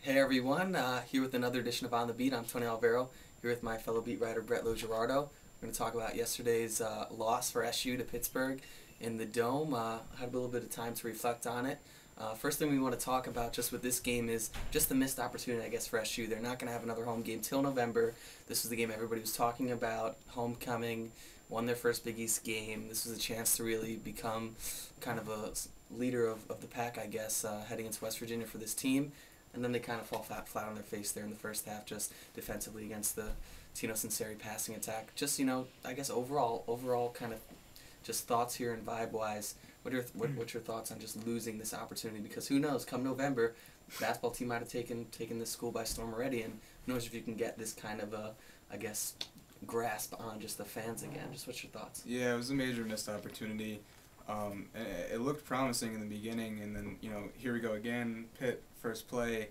Hey everyone, here with another edition of On the Beat. I'm Tony Olivero, here with my fellow beat writer Brett LoGiurato. We're going to talk about yesterday's loss for SU to Pittsburgh in the Dome. Had a little bit of time to reflect on it. First thing we want to talk about just with this game is just the missed opportunity, I guess, for SU. They're not going to have another home game till November. This was the game everybody was talking about, homecoming, won their first Big East game. This was a chance to really become kind of a leader of the pack, I guess, heading into West Virginia for this team. And then they kind of fall flat on their face there in the first half, just defensively against the Tino Sinceri passing attack. Just, I guess overall kind of just thoughts here and vibe-wise. What's your thoughts on just losing this opportunity? Because who knows, come November, the basketball team might have taken this school by storm already, and who knows if you can get this kind of I guess, grasp on just the fans again. Just what's your thoughts? Yeah, it was a major missed opportunity. It looked promising in the beginning, and then, here we go again, Pitt, first play,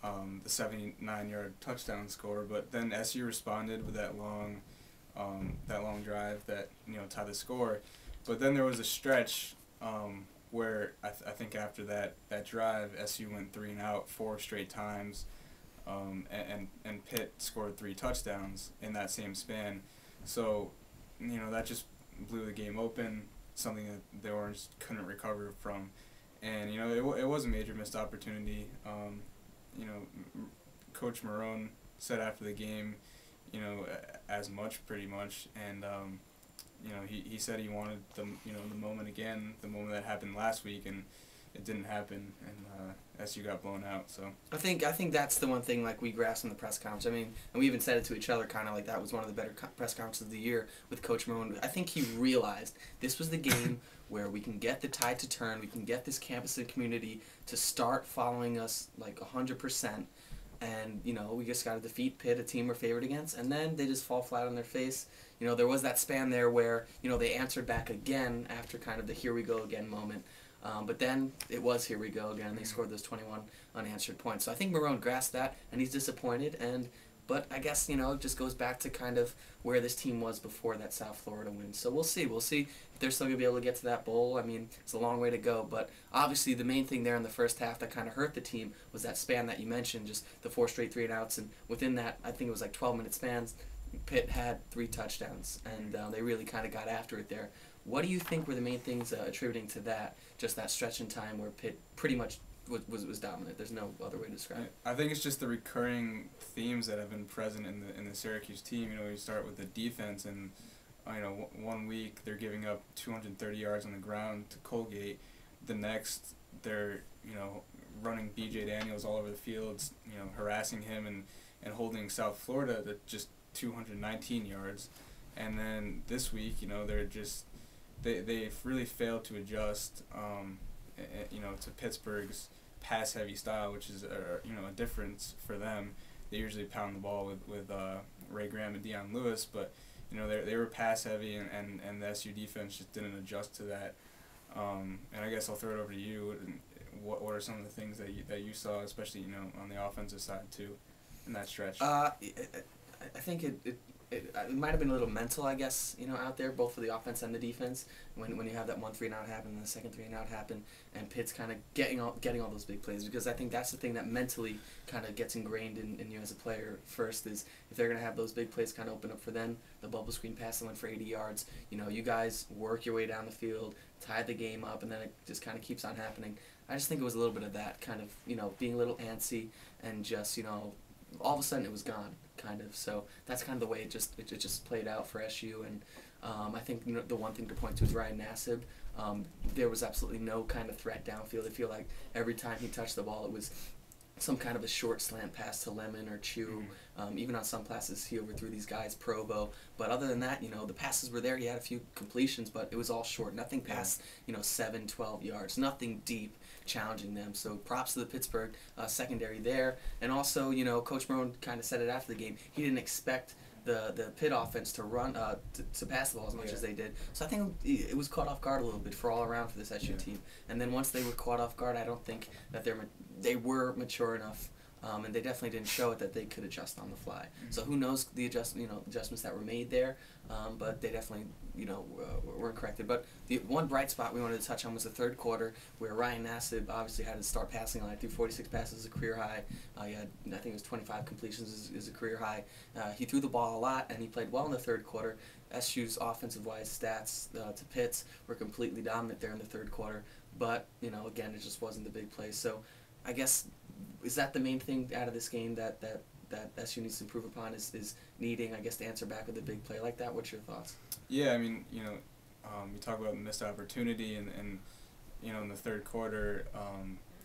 the 79-yard touchdown score, but then SU responded with that long drive that, tied the score. But then there was a stretch where I think after that drive, SU went 3 and out 4 straight times, and Pitt scored 3 touchdowns in that same span. So, that just blew the game open, something that the Orange couldn't recover from. And, it was a major missed opportunity. Coach Marone said after the game, as much pretty much, and he said he wanted the moment again, the moment that happened last week, and it didn't happen, and SU got blown out. So I think that's the one thing like we grasped in the press conference. I mean, and we even said it to each other, kind of like that was one of the better press conferences of the year with Coach Marone. I think he realized this was the game where we can get the tide to turn, we can get this campus and community to start following us like 100%. And, we just got to defeat Pitt, a team we're favored against, and then they just fall flat on their face. There was that span there where, they answered back again after kind of the here we go again moment. But then it was here we go again. They scored those 21 unanswered points. So I think Marone grasped that, and he's disappointed. But I guess, it just goes back to kind of where this team was before that South Florida win. So we'll see. We'll see if they're still going to be able to get to that bowl. I mean, it's a long way to go. But obviously the main thing there in the first half that kind of hurt the team was that span that you mentioned, just the 4 straight 3-and-outs. And within that, I think it was like 12-minute spans, Pitt had 3 touchdowns. And they really kind of got after it there. What do you think were the main things attributing to that, just that stretch in time where Pitt pretty much was dominant? There's no other way to describe it. I think it's just the recurring themes that have been present in the Syracuse team. You start with the defense, and 1 week they're giving up 230 yards on the ground to Colgate. The next they're running B.J. Daniels all over the fields, harassing him and holding South Florida to just 219 yards. And then this week, they're just they've really failed to adjust to Pittsburgh's pass-heavy style, which is a difference for them. They usually pound the ball with Ray Graham and Dion Lewis, but they were pass-heavy, and the SU defense just didn't adjust to that. And I guess I'll throw it over to you. What are some of the things that you saw, especially on the offensive side too, in that stretch? I think it might have been a little mental, I guess, out there, both for the offense and the defense, when you have that 1 3-and-out happen and the second 3-and-out happen, and Pitt's kind of getting all those big plays, because I think that's the thing that mentally kind of gets ingrained in you as a player first, is if they're going to have those big plays kind of open up for them, the bubble screen pass that went for 80 yards, you guys work your way down the field, tie the game up, and then it just kind of keeps on happening. I just think it was a little bit of that, kind of, being a little antsy, and just, all of a sudden it was gone, kind of. So that's kind of the way it just played out for SU. And I think the one thing to point to is Ryan Nassib. There was absolutely no kind of threat downfield. I feel like every time he touched the ball, it was some kind of a short slant pass to Lemon or Chu. Even on some passes, he overthrew these guys, Provo. But other than that, the passes were there. He had a few completions, but it was all short. Nothing past, 7, 12 yards. Nothing deep, challenging them. So props to the Pittsburgh secondary there. And also, Coach Marone kind of said it after the game. He didn't expect the Pitt offense to run to pass the ball as much as they did. So I think it was caught off guard a little bit for all around for this SU team. And then once they were caught off guard, I don't think that they were mature enough and they definitely didn't show it that they could adjust on the fly. Mm-hmm. So who knows the adjustments that were made there, but they definitely were corrected. But the one bright spot we wanted to touch on was the third quarter, where Ryan Nassib obviously had to start passing line, threw 46 passes, a career high. He had, I think it was 25 completions is a career high. He threw the ball a lot, and he played well in the third quarter. SU's offensive-wise stats to Pitt's were completely dominant there in the third quarter. But, again, it just wasn't the big play. So I guess, is that the main thing out of this game that SU needs to improve upon, is needing, I guess, to answer back with a big play like that? What's your thoughts? Yeah, I mean, we talk about missed opportunity, and in the third quarter,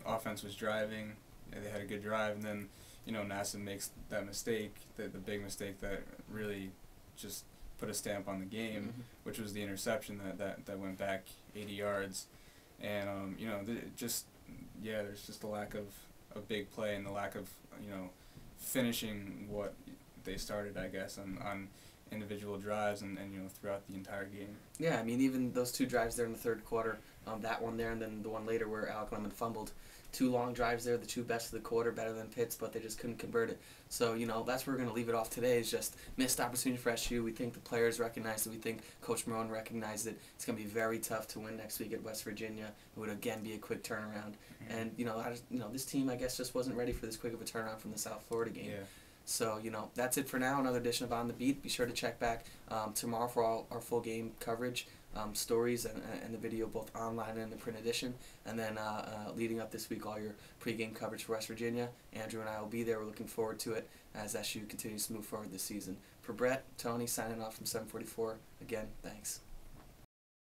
offense was driving. They had a good drive, and then, Nassib makes that mistake, the big mistake that really just put a stamp on the game, Mm-hmm. which was the interception that went back 80 yards. And, there's just a lack of a big play and the lack of, finishing what they started, I guess, on individual drives and throughout the entire game. Yeah, I mean, even those two drives there in the third quarter, that one there and then the one later where Alec Lemon fumbled. 2 long drives there, the 2 best of the quarter, better than Pitt's, but they just couldn't convert it. So, that's where we're going to leave it off today, is just missed opportunity for SU. We think the players recognize it. We think Coach Marone recognized it. It's going to be very tough to win next week at West Virginia. It would, again, be a quick turnaround. Mm-hmm. And, this team, I guess, just wasn't ready for this quick of a turnaround from the South Florida game. Yeah. So, that's it for now. Another edition of On the Beat. Be sure to check back tomorrow for all our full game coverage, stories, and the video both online and in the print edition. And then leading up this week, all your pregame coverage for West Virginia. Andrew and I will be there. We're looking forward to it as SU continues to move forward this season. For Brett, Tony, signing off from 744. Again, thanks.